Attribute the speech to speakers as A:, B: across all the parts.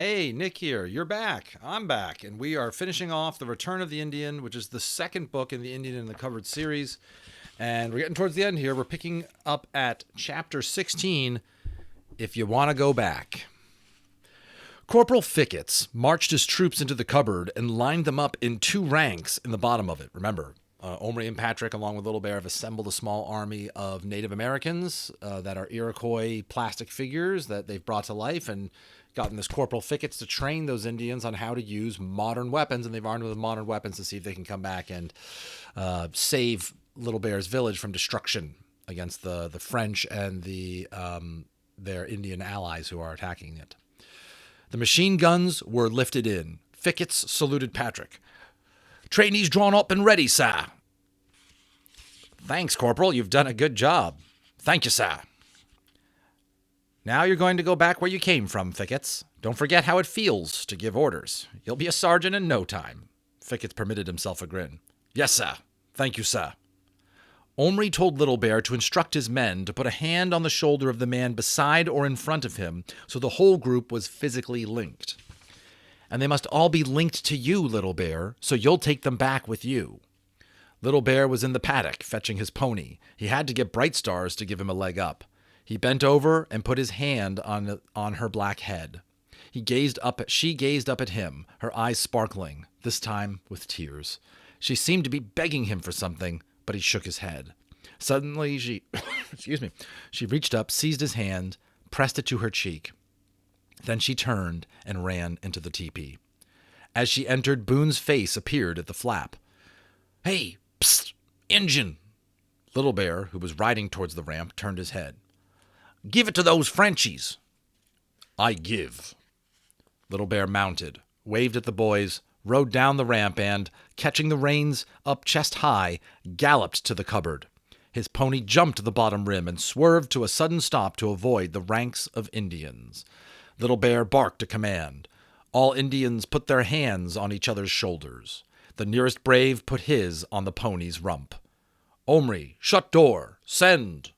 A: Hey, Nick here. You're back. I'm back. And we are finishing off The Return of the Indian, which is the second book in the Indian in the Covered series. And we're getting towards the end here. We're picking up at chapter 16, If You Want to Go Back. Corporal Fickets marched his troops into the cupboard and lined them up in two ranks in the bottom of it. Remember, Omri and Patrick, along with Little Bear, have assembled a small army of Native Americans that are Iroquois plastic figures that they've brought to life and gotten this Corporal Fickets to train those Indians on how to use modern weapons, and they've armed them with modern weapons to see if they can come back and save Little Bear's village from destruction against the French and their Indian allies who are attacking it. The machine guns were lifted in. Fickets saluted Patrick. "Trainees drawn up and ready, sir." "Thanks, Corporal. You've done a good job." "Thank you, sir." "Now you're going to go back where you came from, Fickets. Don't forget how it feels to give orders. You'll be a sergeant in no time." Fickets permitted himself a grin. "Yes, sir. Thank you, sir." Omri told Little Bear to instruct his men to put a hand on the shoulder of the man beside or in front of him so the whole group was physically linked. "And they must all be linked to you, Little Bear, so you'll take them back with you." Little Bear was in the paddock, fetching his pony. He had to get Bright Stars to give him a leg up. He bent over and put his hand on her black head. She gazed up at him, her eyes sparkling, this time with tears. She seemed to be begging him for something, but he shook his head. Suddenly she reached up, seized his hand, pressed it to her cheek. Then she turned and ran into the teepee. As she entered, Boone's face appeared at the flap. "Hey, psst, Injun!" Little Bear, who was riding towards the ramp, turned his head. "Give it to those Frenchies." "I give." Little Bear mounted, waved at the boys, rode down the ramp and, catching the reins up chest high, galloped to the cupboard. His pony jumped to the bottom rim and swerved to a sudden stop to avoid the ranks of Indians. Little Bear barked a command. All Indians put their hands on each other's shoulders. The nearest brave put his on the pony's rump. "Omri, shut door! Send!"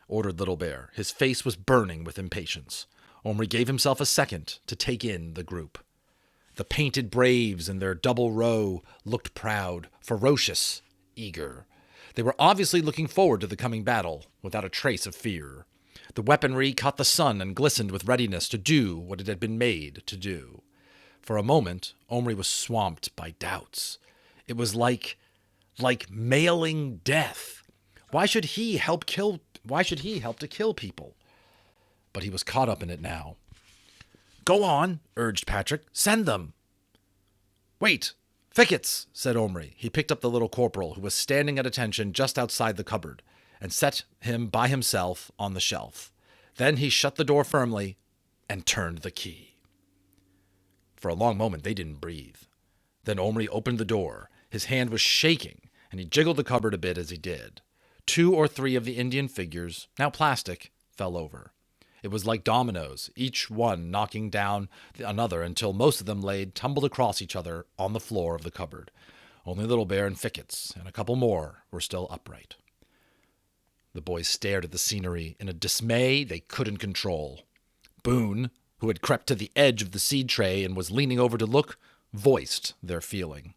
A: ordered Little Bear. His face was burning with impatience. Omri gave himself a second to take in the group. The painted braves in their double row looked proud, ferocious, eager. They were obviously looking forward to the coming battle, without a trace of fear. The weaponry caught the sun and glistened with readiness to do what it had been made to do. For a moment, Omri was swamped by doubts. It was like mailing death. Why should he help to kill people? But he was caught up in it now. "Go on," urged Patrick. "Send them." "Wait, Fickets," said Omri. He picked up the little corporal, who was standing at attention just outside the cupboard, and set him by himself on the shelf. Then he shut the door firmly and turned the key. For a long moment they didn't breathe. Then Omri opened the door. His hand was shaking, and he jiggled the cupboard a bit as he did. 2 or 3 of the Indian figures, now plastic, fell over. It was like dominoes, each one knocking down another until most of them tumbled across each other on the floor of the cupboard. Only Little Bear and Fickets and a couple more were still upright. The boys stared at the scenery in a dismay they couldn't control. Boone, who had crept to the edge of the seed tray and was leaning over to look, voiced their feeling.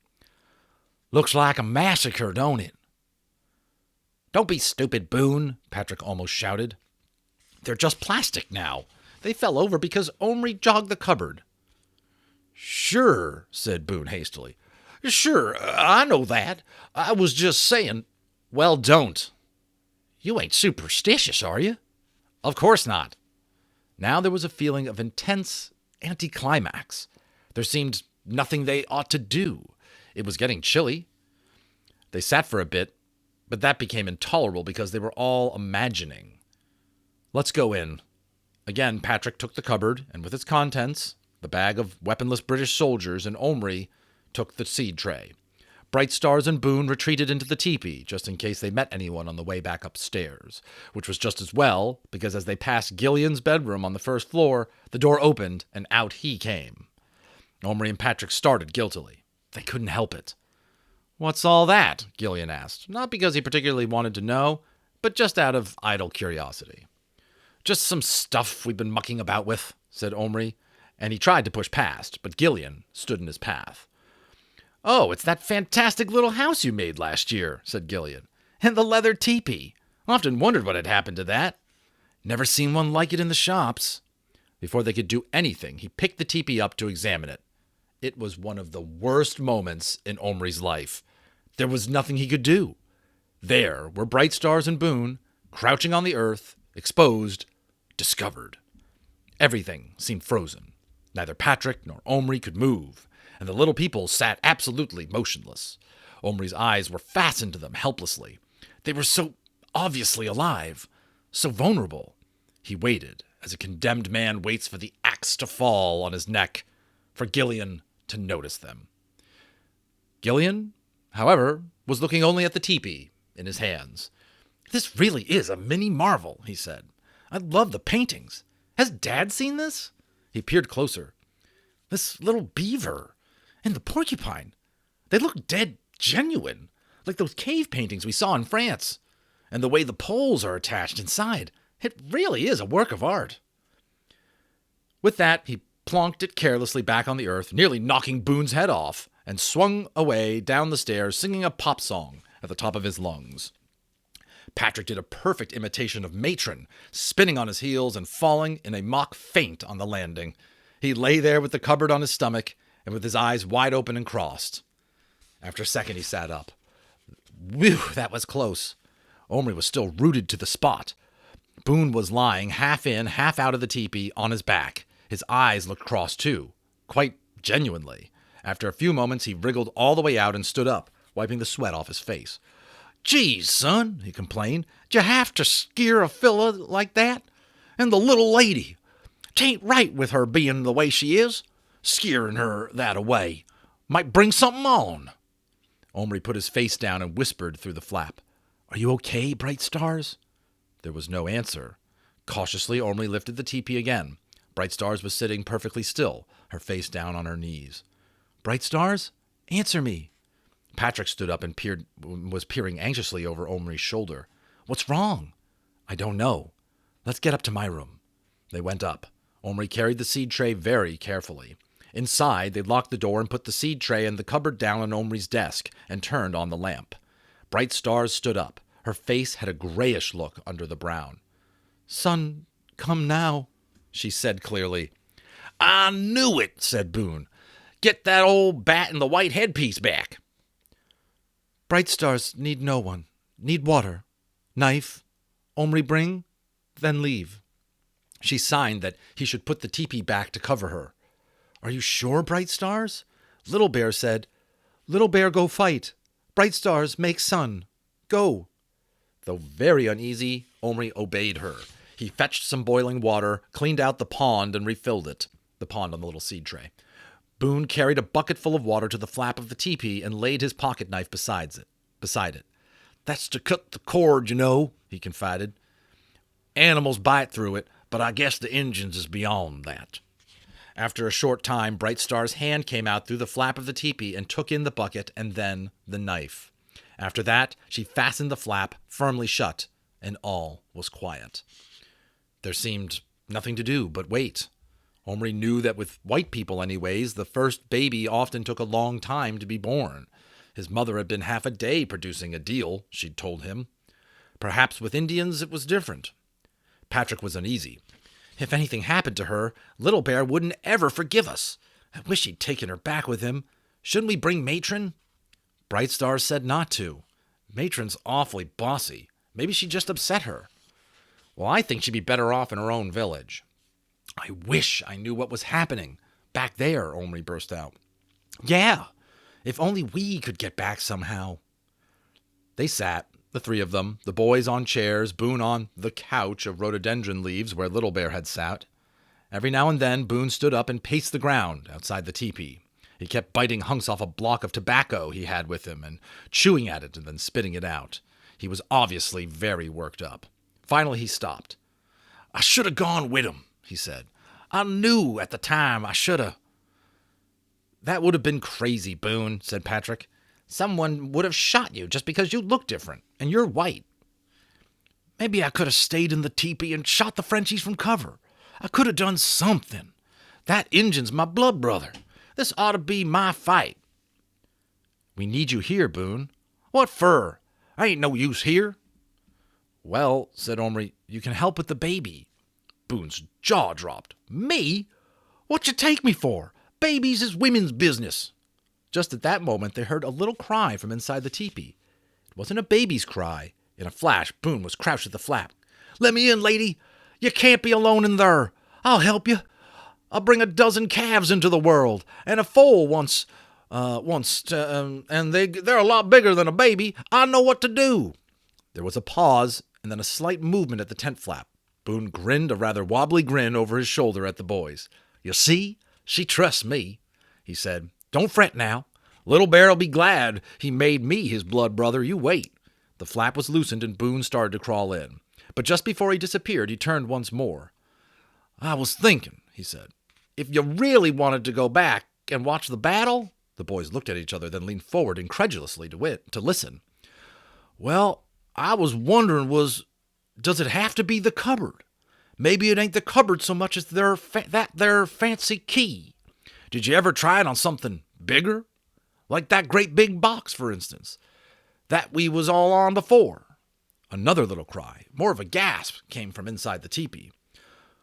A: "Looks like a massacre, don't it?" "Don't be stupid, Boone," Patrick almost shouted. "They're just plastic now. They fell over because Omri jogged the cupboard." "Sure," said Boone hastily. "Sure, I know that. I was just saying—" "Well, don't. You ain't superstitious, are you?" "Of course not." Now there was a feeling of intense anticlimax. There seemed nothing they ought to do. It was getting chilly. They sat for a bit, but that became intolerable because they were all imagining. "Let's go in." Again, Patrick took the cupboard, and with its contents, the bag of weaponless British soldiers, and Omri took the seed tray. Bright Stars and Boone retreated into the teepee, just in case they met anyone on the way back upstairs, which was just as well, because as they passed Gillian's bedroom on the first floor, the door opened, and out he came. Omri and Patrick started guiltily. They couldn't help it. "What's all that?" Gillian asked, not because he particularly wanted to know, but just out of idle curiosity. "Just some stuff we've been mucking about with," said Omri, and he tried to push past, but Gillian stood in his path. "Oh, it's that fantastic little house you made last year," said Gillian. "And the leather teepee. I often wondered what had happened to that. Never seen one like it in the shops." Before they could do anything, he picked the teepee up to examine it. It was one of the worst moments in Omri's life. There was nothing he could do. There were Bright Stars and Boone, crouching on the earth, exposed, discovered. Everything seemed frozen. Neither Patrick nor Omri could move, and the little people sat absolutely motionless. Omri's eyes were fastened to them helplessly. They were so obviously alive, so vulnerable. He waited, as a condemned man waits for the axe to fall on his neck, for Gillian to notice them. Gillian, however, was looking only at the teepee in his hands. "This really is a mini marvel," he said. "I love the paintings. Has Dad seen this?" He peered closer. "This little beaver and the porcupine, they look dead genuine, like those cave paintings we saw in France. And the way the poles are attached inside, it really is a work of art." With that, he plonked it carelessly back on the earth, nearly knocking Boone's head off, and swung away down the stairs, singing a pop song at the top of his lungs. Patrick did a perfect imitation of Matron, spinning on his heels and falling in a mock faint on the landing. He lay there with the cupboard on his stomach and with his eyes wide open and crossed. After a second, he sat up. Whew, that was close. Omri was still rooted to the spot. Boone was lying half in, half out of the teepee on his back. His eyes looked crossed too, quite genuinely. After a few moments, he wriggled all the way out and stood up, wiping the sweat off his face. "Geez, son," he complained, "d'you have to skeer a fella like that? And the little lady. 'Tain't right with her being the way she is. Skeering her that away might bring something on." Omri put his face down and whispered through the flap, "Are you okay, Bright Stars?" There was no answer. Cautiously, Omri lifted the teepee again. Bright Stars was sitting perfectly still, her face down on her knees. "Bright Stars, answer me." Patrick stood up and was peering anxiously over Omri's shoulder. "What's wrong?" "I don't know. Let's get up to my room." They went up. Omri carried the seed tray very carefully. Inside, they locked the door and put the seed tray and the cupboard down on Omri's desk and turned on the lamp. Bright Stars stood up. Her face had a grayish look under the brown. "Son, come now," she said clearly. "I knew it," said Boone. "Get that old bat and the white headpiece back." "Bright Stars need no one. Need water. Knife. Omri bring, then leave." She signed that he should put the teepee back to cover her. "Are you sure, Bright Stars?" Little Bear said, "Little Bear go fight. Bright Stars make sun. Go." Though very uneasy, Omri obeyed her. He fetched some boiling water, cleaned out the pond, and refilled it, the pond on the little seed tray. Boone carried a bucket full of water to the flap of the teepee and laid his pocket knife beside it. "That's to cut the cord, you know," he confided. "Animals bite through it, but I guess the Injuns is beyond that." After a short time, Bright Star's hand came out through the flap of the teepee and took in the bucket and then the knife. After that, she fastened the flap firmly shut, and all was quiet. There seemed nothing to do but wait. Omri knew that with white people anyways, the first baby often took a long time to be born. His mother had been half a day producing a deal, she'd told him. Perhaps with Indians it was different. Patrick was uneasy. If anything happened to her, Little Bear wouldn't ever forgive us. I wish he'd taken her back with him. Shouldn't we bring Matron? Bright Stars said not to. Matron's awfully bossy. Maybe she just upset her. Well, I think she'd be better off in her own village. I wish I knew what was happening back there, Omri burst out. Yeah, if only we could get back somehow. They sat, the three of them, the boys on chairs, Boone on the couch of rhododendron leaves where Little Bear had sat. Every now and then, Boone stood up and paced the ground outside the teepee. He kept biting hunks off a block of tobacco he had with him and chewing at it and then spitting it out. He was obviously very worked up. Finally, he stopped. I should have gone with him, he said. I knew at the time I should have. That would have been crazy, Boone, said Patrick. Someone would have shot you just because you look different, and you're white. Maybe I could have stayed in the teepee and shot the Frenchies from cover. I could have done something. That Injun's my blood brother. This ought to be my fight. We need you here, Boone. What fer? I ain't no use here. Well, said Omri, you can help with the baby. Boone's jaw dropped. Me? What you take me for? Babies is women's business. Just at that moment, they heard a little cry from inside the teepee. It wasn't a baby's cry. In a flash, Boone was crouched at the flap. Let me in, lady. You can't be alone in there. I'll help you. I'll bring a dozen calves into the world, and a foal once, and they're a lot bigger than a baby. I know what to do. There was a pause, and then a slight movement at the tent flap. Boone grinned a rather wobbly grin over his shoulder at the boys. You see, she trusts me, he said. Don't fret now. Little Bear'll be glad he made me his blood brother. You wait. The flap was loosened, and Boone started to crawl in. But just before he disappeared, he turned once more. I was thinking, he said, if you really wanted to go back and watch the battle? The boys looked at each other, then leaned forward incredulously to listen. Well, I was wondering does it have to be the cupboard? Maybe it ain't the cupboard so much as that there fancy key. Did you ever try it on something bigger? Like that great big box, for instance, that we was all on before. Another little cry, more of a gasp, came from inside the teepee.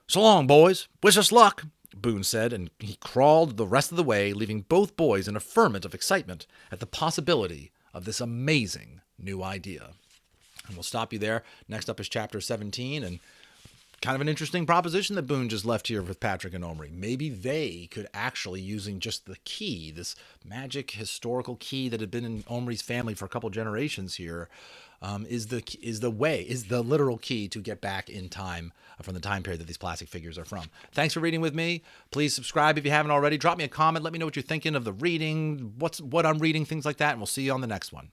A: So long, boys. Wish us luck, Boone said, and he crawled the rest of the way, leaving both boys in a ferment of excitement at the possibility of this amazing new idea. And we'll stop you there. Next up is chapter 17, and kind of an interesting proposition that Boone just left here with Patrick and Omri. Maybe they could actually, using just the key, this magic historical key that had been in Omri's family for a couple generations here, is the literal key to get back in time from the time period that these plastic figures are from. Thanks for reading with me. Please subscribe if you haven't already. Drop me a comment. Let me know what you're thinking of the reading, what I'm reading, things like that, and we'll see you on the next one.